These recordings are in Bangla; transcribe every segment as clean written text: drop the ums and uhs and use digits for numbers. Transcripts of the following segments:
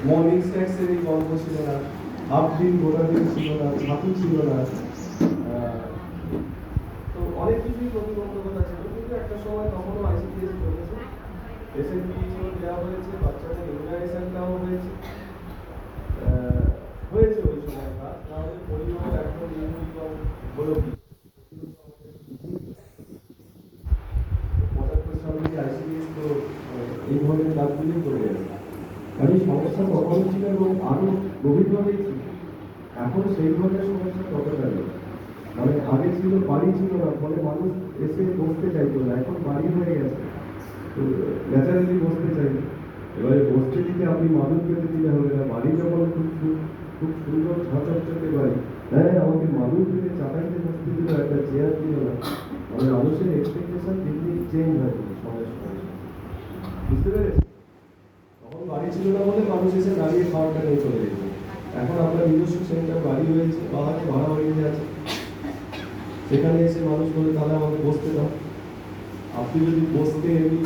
মর্নিং স্ন্যাক্সের এই গল্প ছিল না, হাফ দিন গোটা দিন ছিল না, ছাতু ছিল না। তো অনেক কিছুই প্রতিবন্ধকতা ছিল, কিন্তু একটা সময় তখনও আইসিডিএস চলেছে, এসএনপিএইচও দেওয়া হয়েছে, বাচ্চাদের ইমিউনাইজেশনটাও হয়েছে। হয়েছে ওই সময় কাজ, তাহলে পরিবার এখন ইউনিফর্ম হলো কি 75 সাল থেকে আইসিডিএস তো এই ধরনের কাজগুলি করে গেছে। কারণ সমস্যা তখন ছিল এবং আরো গভীরভাবেই ছিল। এখন সেই ধরনের সমস্যা ততটা নেই। মানে আগে ছিল বাড়ি ছিল না, ফলে মানুষ এসে বসতে চাইতো না, এখন বাড়ি হয়ে গেছে, তো ন্যাচারালি বসতে চাইবে। এবারে বসতে দিতে আপনি মাদুর পেতে দিলে হবে না, বাড়ি যখন খুব সুন্দর ঝচকচকে বাড়ি, হ্যাঁ আমাকে মাদুর পেতে চাটাইতে বসতে দিল, একটা চেয়ার দিল না। মানে মানুষের এক্সপেকটেশন দিন চেঞ্জ হয় সময়ের সঙ্গে। বুঝতে পেরেছি? তখন বাড়ি ছিল না বলে মানুষ এসে দাঁড়িয়ে খাওয়াটা নিয়ে চলে যেত। এখন আপনার নিজস্ব সেন্টার বাড়ি হয়েছে, বাড়ি ভাড়া হয়ে আছে, সেখানে এসে মানুষ বলে তাহলে আমাকে বসতে দাও। আপনি যদি বসতে এমনি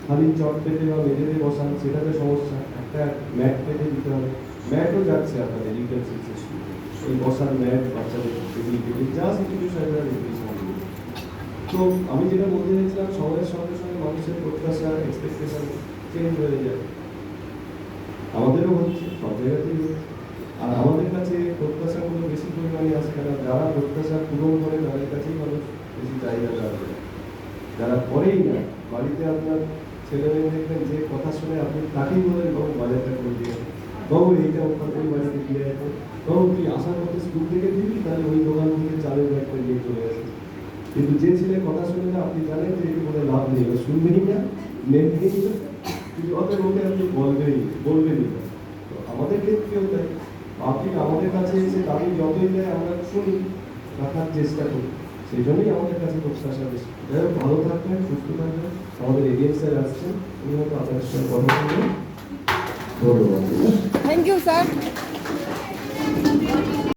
খালি চট পেতে বা মেঝেতে বসান, সেটাতে সমস্যা। একটা ম্যাট পেতে দিতে হবে, ম্যাটও যাচ্ছে আপনাদের ইউটেন্সিলস, এই বসার ম্যাট বাচ্চাদের টেবিল পেতে যা কিছু সাইডার তো আমি যেটা বলতে চাইছিলাম, সময়ের সঙ্গে সঙ্গে মানুষের প্রত্যাশা এক্সপেকটেশন চেঞ্জ হয়ে যায়। আমাদেরও হচ্ছে, সব জায়গাতেই হচ্ছে। আর আমাদের কাছে প্রত্যাশাগুলো বেশি পরিমাণে আসে, কারণ যারা প্রত্যাশা পূরণ করে তাদের কাছেই মানুষ বেশি চাহিদা রাখবে। যারা করেই না, বাড়িতে আপনার ছেলে মেয়ে দেখবেন যে কথা শুনে আপনি তাকেই বলেন বাবু বাজারটা করে দিয়ে, বাবু এইটা ওই বাড়িতে দিয়ে আসো, বাবু তুই আসার মধ্যে স্কুল থেকে দিবি, তাহলে ওই দোকান থেকে চালের ব্যাগটা নিয়ে চলে আসে। কিন্তু যে ছেলে কথা শুনে না, আপনি জানেন যে এটি বলে লাভ নেই, শুনবেনই না, নেবেই না, কিন্তু অত লোকে আপনি বলবেনই না। তো আমাদের ক্ষেত্রেও তাই, আপনি আমাদের কাছে এসে দাবি যতই দেয় আমরা শুনি, রাখার চেষ্টা করি, সেই জন্যই আমাদের কাছে প্রত্যাশা বেশি। যাই হোক, ভালো থাকবেন, সুস্থ থাকবেন। আমাদের এডিএম স্যার আসছেন, উনি হয়তো আপনাদের সঙ্গে কথা বলবেন। ধন্যবাদ। Thank you sir.